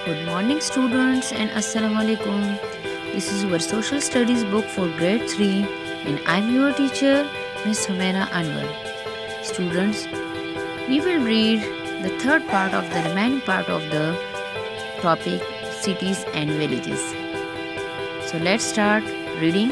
Good morning, students, and Assalamu alaikum. This is your social studies book for grade 3, and I'm your teacher, Miss Humaira Anwar. Students, we will read the third part of the remaining part of the topic cities and villages. So let's start reading.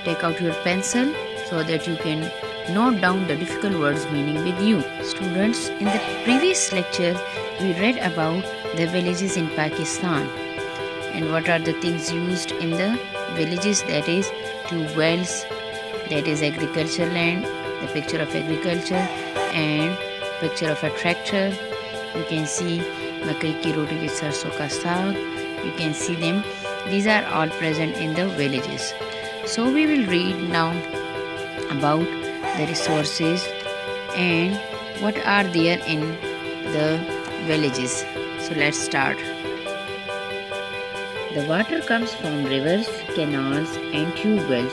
Take out your pencil so that you can note down the difficult words meaning with you. Students, in the previous lecture, we read about the villages in Pakistan and what are the things used in the villages, that is tubewells, that is agriculture land, the picture of agriculture and picture of a tractor. You can see makai ki roti with sarson ka saag. You can see them. These are all present in the villages. So we will read now about the resources and what are there in the villages. So let's start. The water comes from rivers, canals and tube wells.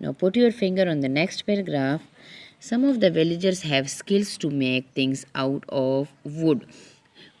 Now put your finger on the next paragraph. Some of the villagers have skills to make things out of wood.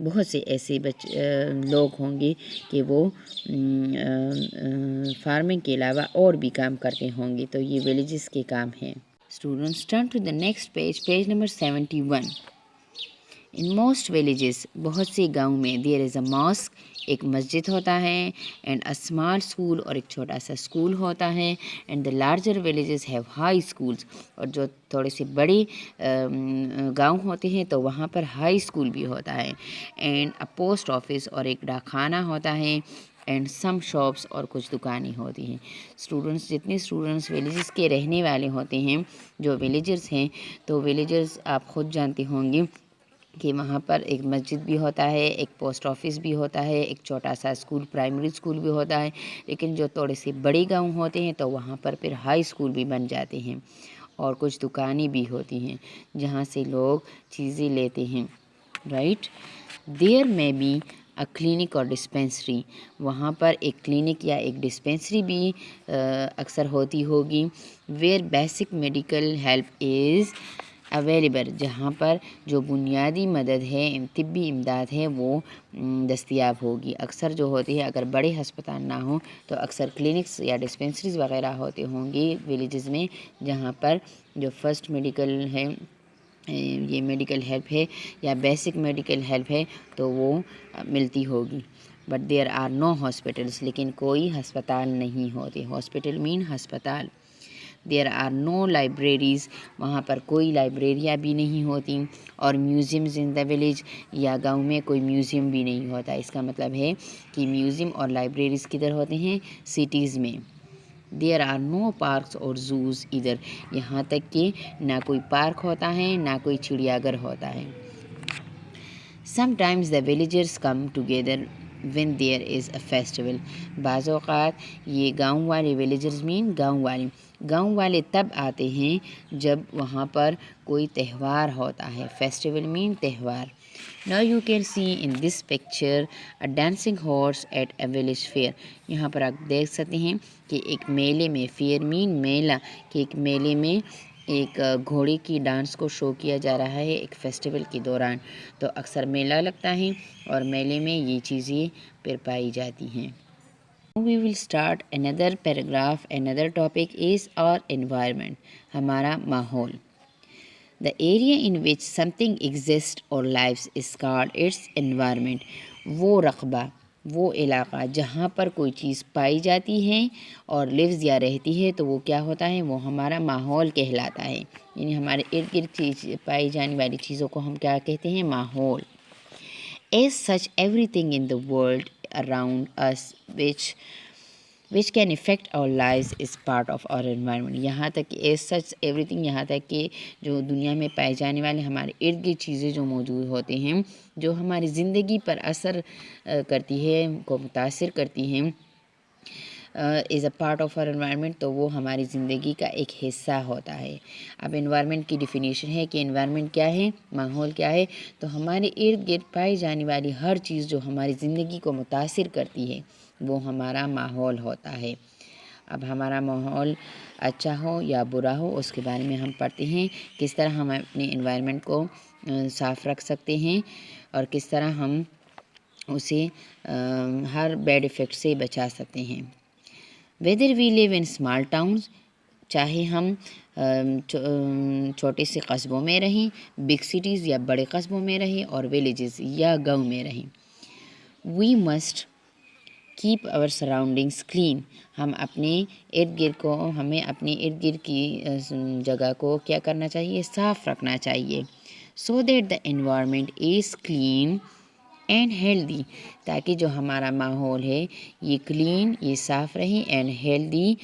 بہت سے ایسے لوگ ہوں گے کہ وہ farming کے علاوہ اور بھی کام کرتے ہوں گے، تو یہ ولیجز کے کام ہیں۔ Students turn to the next page, page number 71۔ In most villages, بہت سے گاؤں میں دیر از اے ماسک، ایک مسجد ہوتا ہے، اینڈ اے اسمال اسکول، اور ایک چھوٹا سا اسکول ہوتا ہے، and the larger villages have high schools, اور جو تھوڑے سے بڑے گاؤں ہوتے ہیں تو وہاں پر ہائی اسکول بھی ہوتا ہے، اینڈ اے پوسٹ آفس، اور ایک ڈاک خانہ ہوتا ہے، اینڈ سم شاپس، اور کچھ دکانیں ہوتی ہیں۔ اسٹوڈنٹس، جتنے اسٹوڈنٹس ولیجز کے رہنے والے ہوتے ہیں، جو ولیجرز ہیں، تو ولیجرز آپ خود جانتے ہوں گے کہ وہاں پر ایک مسجد بھی ہوتا ہے، ایک پوسٹ آفس بھی ہوتا ہے، ایک چھوٹا سا اسکول، پرائمری اسکول بھی ہوتا ہے، لیکن جو تھوڑے سے بڑے گاؤں ہوتے ہیں تو وہاں پر پھر ہائی اسکول بھی بن جاتے ہیں، اور کچھ دکانیں بھی ہوتی ہیں جہاں سے لوگ چیزیں لیتے ہیں، رائٹ۔ دیر میں بی اے کلینک اور ڈسپینسری، وہاں پر ایک کلینک یا ایک ڈسپینسری بھی اکثر ہوتی ہوگی، where basic medical help is available, جہاں پر جو بنیادی مدد ہے، طبی امداد ہے، وہ دستیاب ہوگی۔ اکثر جو ہوتی ہے، اگر بڑے ہسپتال نہ ہوں تو اکثر کلینکس یا ڈسپینسریز وغیرہ ہوتے ہوں گے ولیجز میں، جہاں پر جو فرسٹ میڈیکل ہے، یہ میڈیکل ہیلپ ہے یا بیسک میڈیکل ہیلپ ہے تو وہ ملتی ہوگی۔ But there are no hospitals, لیکن کوئی ہسپتال نہیں ہوتے، ہاسپٹل مین ہسپتال۔ دیر آر نو لائبریریز، وہاں پر کوئی لائبریریاں بھی نہیں ہوتی، اور میوزیمز ان دا ولیج، یا گاؤں میں کوئی میوزیم بھی نہیں ہوتا۔ اس کا مطلب ہے کہ میوزیم اور لائبریریز کدھر ہوتے ہیں؟ سٹیز میں۔ دیر آر نو پارکس اور زوز ادھر، یہاں تک کہ نہ کوئی پارک ہوتا ہے نہ کوئی چڑیا گھر ہوتا ہے۔ Sometimes the villagers come together when there is a festival، بعض اوقات یہ گاؤں والے ولیجرز مین گاؤں والے تب آتے ہیں جب وہاں پر کوئی تہوار ہوتا ہے، فیسٹیول مین تہوار۔ Now you can see in this picture a dancing horse at a village fair، یہاں پر آپ دیکھ سکتے ہیں کہ ایک میلے میں، فیئر مین میلہ، کہ ایک میلے میں ایک گھوڑے کی ڈانس کو شو کیا جا رہا ہے ایک فیسٹیول کے دوران، تو اکثر میلہ لگتا ہے اور میلے میں یہ چیزیں پھر پائی جاتی ہیں۔ We will start another paragraph. Another topic is our environment، ہمارا ماحول۔ The area in which something exists or lives is called its environment، وہ رقبہ، وہ علاقہ جہاں پر کوئی چیز پائی جاتی ہے اور لیوز یا رہتی ہے تو وہ کیا ہوتا ہے؟ وہ ہمارا ماحول کہلاتا ہے، یعنی ہمارے ارد گرد پائی جانے والی چیزوں کو ہم کیا کہتے ہیں؟ ماحول۔ As such everything in the world around us which can affect our lives is part of our environment، یہاں تک کہ as such everything، یہاں تک کہ جو دنیا میں پائے جانے والے ہمارے ارد گرد چیزیں جو موجود ہوتے ہیں، جو ہماری زندگی پر اثر کرتی ہے، کو متاثر کرتی ہیں، is a part of our environment, تو وہ ہماری زندگی کا ایک حصہ ہوتا ہے۔ اب انوائرمنٹ کی ڈیفینیشن ہے کہ انوائرمنٹ کیا ہے، ماحول کیا ہے، تو ہمارے ارد گرد پائی جانے والی ہر چیز جو ہماری زندگی کو متاثر کرتی ہے وہ ہمارا ماحول ہوتا ہے۔ اب ہمارا ماحول اچھا ہو یا برا ہو، اس کے بارے میں ہم پڑھتے ہیں، کس طرح ہم اپنے انوائرمنٹ کو صاف رکھ سکتے ہیں اور کس طرح ہم اسے ہر بیڈ افیکٹ سے بچا سکتے ہیں۔ whether we live in small towns، چاہے ہم چھوٹے سے قصبوں میں رہیں، بگ سٹیز یا بڑے قصبوں میں رہیں، اور ولیجز یا گاؤں میں رہیں، we must keep our surroundings clean، ہم اپنے ارد گرد کو، ہمیں اپنے ارد گرد کی جگہ کو کیا کرنا چاہیے؟ صاف رکھنا چاہیے۔ so that the environment is clean and healthy, تاکہ جو ہمارا ماحول ہے یہ کلین، یہ صاف رہے، اینڈ ہیلدی،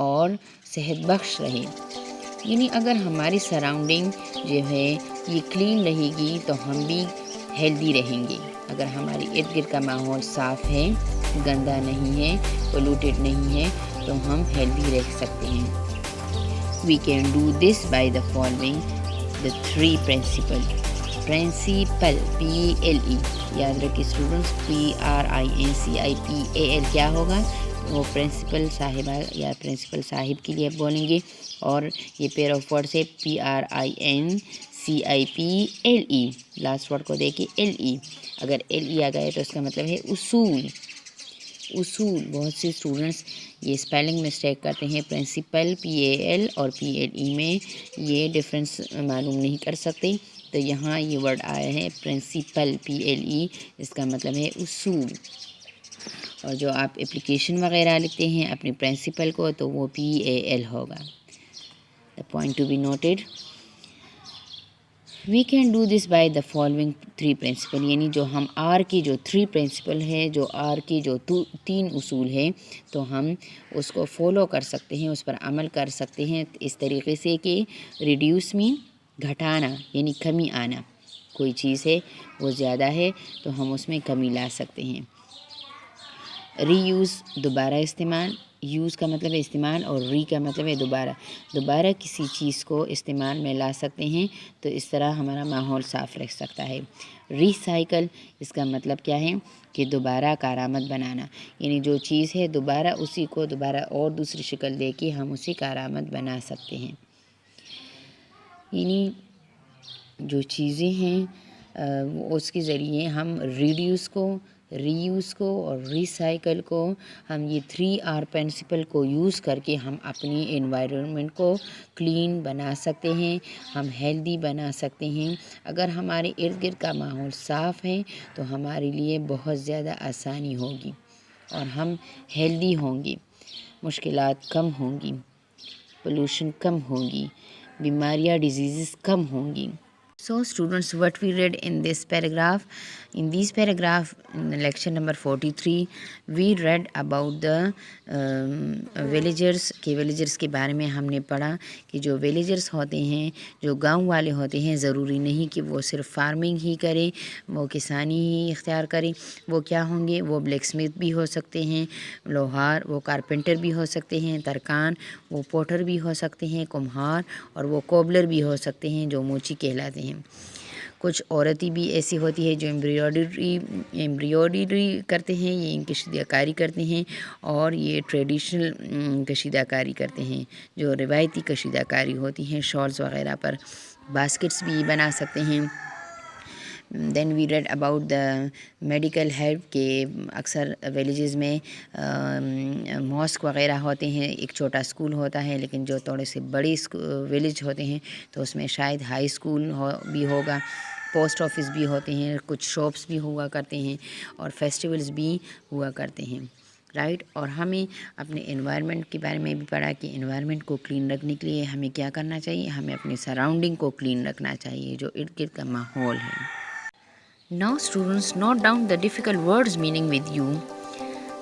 اور صحت بخش رہے۔ یعنی اگر ہماری سراؤنڈنگ جو ہے یہ کلین رہے گی تو ہم بھی ہیلدی رہیں گے۔ اگر ہماری ارد گرد کا ماحول صاف ہے، گندا نہیں ہے، پولوٹیڈ نہیں ہے، تو ہم ہیلدی رہ سکتے ہیں۔ We can do this by the following the 3 principles۔ Principle, PLE، یاد رکھیں اسٹوڈنٹس، PRINCIPAL کیا ہوگا؟ وہ پرنسپل صاحبہ یا پرنسپل صاحب کے لیے بولیں گے، اور یہ پیر آف ورڈ سے PRINCIPLE CIPLE. لاسٹ ورڈ کو دیکھیں LE. اگر LE آ گئے تو اس کا مطلب ہے اصول. اصول. بہت سے اسٹوڈنٹس یہ اسپیلنگ مسٹیک کرتے ہیں. پرنسپل PAL اور PLE میں یہ ڈفرینس معلوم نہیں کر سکتے. تو یہاں یہ ورڈ آیا ہے پرنسپل PLE. اس کا مطلب ہے اصول. اور جو آپ اپلیکیشن وغیرہ لکھتے ہیں اپنے پرنسپل کو تو وہ PAL ہوگا. The point to be noted. We can do this by the following 3 principle. یعنی جو ہم R کی جو 3 پرنسپل ہے, جو R کی جو 3 اصول ہیں, تو ہم اس کو فالو کر سکتے ہیں, اس پر عمل کر سکتے ہیں اس طریقے سے کہ ریڈیوس مین گھٹانا یعنی کمی آنا. کوئی چیز ہے وہ زیادہ ہے تو ہم اس میں کمی لا سکتے ہیں. ری یوز دوبارہ استعمال. یوز کا مطلب ہے استعمال اور ری کا مطلب ہے دوبارہ کسی چیز کو استعمال میں لا سکتے ہیں, تو اس طرح ہمارا ماحول صاف رہ سکتا ہے. ری سائیکل, اس کا مطلب کیا ہے کہ دوبارہ کارآمد بنانا, یعنی جو چیز ہے دوبارہ اسی کو دوبارہ اور دوسری شکل دے کے ہم اسے کارآمد بنا سکتے ہیں. یعنی جو چیزیں ہیں اس کے ذریعے ہم ریڈیوس کو, ری یوز کو اور ری سائیکل کو, ہم یہ 3R پرنسپل کو یوز کر کے ہم اپنی انوائرمنٹ کو کلین بنا سکتے ہیں, ہم ہیلدی بنا سکتے ہیں. اگر ہمارے ارد گرد کا ماحول صاف ہے تو ہمارے لیے بہت زیادہ آسانی ہوگی اور ہم ہیلدی ہوں گے, مشکلات کم ہوں گی, پولوشن کم ہوگی, بیماریاں ڈیزیزز کم ہوں گی. So students, what we read in this paragraph, in lecture number 43, we read about the villagers. کہ villagers کے بارے میں ہم نے پڑھا کہ جو villagers ہوتے ہیں, جو گاؤں والے ہوتے ہیں, ضروری نہیں کہ وہ صرف فارمنگ ہی کریں, وہ کسانی ہی اختیار کریں. وہ کیا ہوں گے؟ وہ بلیک سمتھ بھی ہو سکتے ہیں, لوہار وہ کارپینٹر بھی ہو سکتے ہیں, ترکان وہ پوٹر بھی ہو سکتے ہیں, کمہار اور وہ کوبلر بھی ہو سکتے ہیں جو موچی کہلاتے ہیں. کچھ عورتیں بھی ایسی ہوتی ہے جو ایمبرائڈری کرتے ہیں, یہ کشیدہ کاری کرتے ہیں, اور یہ ٹریڈیشنل کشیدہ کاری کرتے ہیں جو روایتی کشیدہ کاری ہوتی ہیں. شالز وغیرہ پر باسکٹس بھی بنا سکتے ہیں. Then we read about the medical help کہ اکثر ویلیجز میں ماسک وغیرہ ہوتے ہیں, ایک چھوٹا اسکول ہوتا ہے, لیکن جو تھوڑے سے بڑے ویلیج ہوتے ہیں تو اس میں شاید ہائی اسکول بھی ہوگا, پوسٹ آفس بھی ہوتے ہیں, کچھ شاپس بھی ہوا کرتے ہیں, اور فیسٹیولز بھی ہوا کرتے ہیں, رائٹ. اور ہمیں اپنے انوائرمنٹ کے بارے میں بھی پڑھا کہ انوائرمنٹ کو کلین رکھنے کے لیے ہمیں کیا کرنا چاہیے, ہمیں اپنے سراؤنڈنگ کو کلین رکھنا چاہیے, جو ارد گرد کا ماحول ہے. Now students, note down the difficult words meaning with you.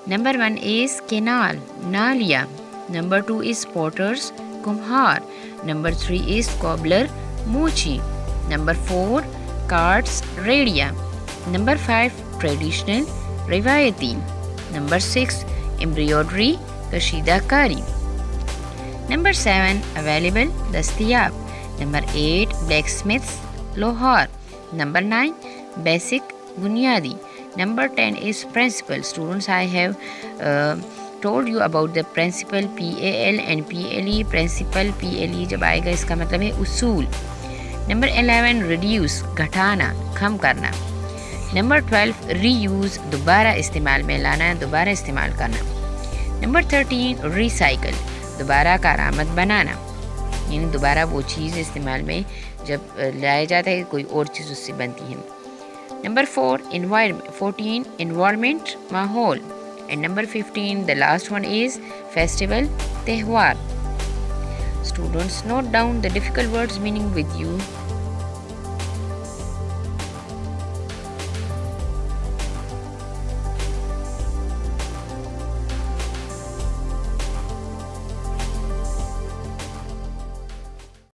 Number 1 is canal, nalia. Number 2 is potters, kumhar. Number 3 is cobbler, mochi. Number 4, carts, radia. Number 5, traditional, rivayati. Number 6, embroidery, kashida kari. Number 7, available, dastiyab. Number 8, blacksmiths, lohar. Number 9, basic, bunyadi. Number 10 is principle. Students, I have told you about the principle PAL and PLE. Principle PLE جب آئے گا اس کا مطلب ہے اصول. Number 11 reduce, گھٹانا, کم کرنا. Number 12 reuse, دوبارہ استعمال میں لانا, دوبارہ استعمال کرنا. Number 13 recycle, دوبارہ کارآمد بنانا, یعنی دوبارہ وہ چیز استعمال میں جب لایا جاتا ہے کوئی اور چیز اس سے بنتی ہے. Number 14 environment, ماحول. And number 15, the last one is festival, تہوار. Students, note down the difficult words meaning with you.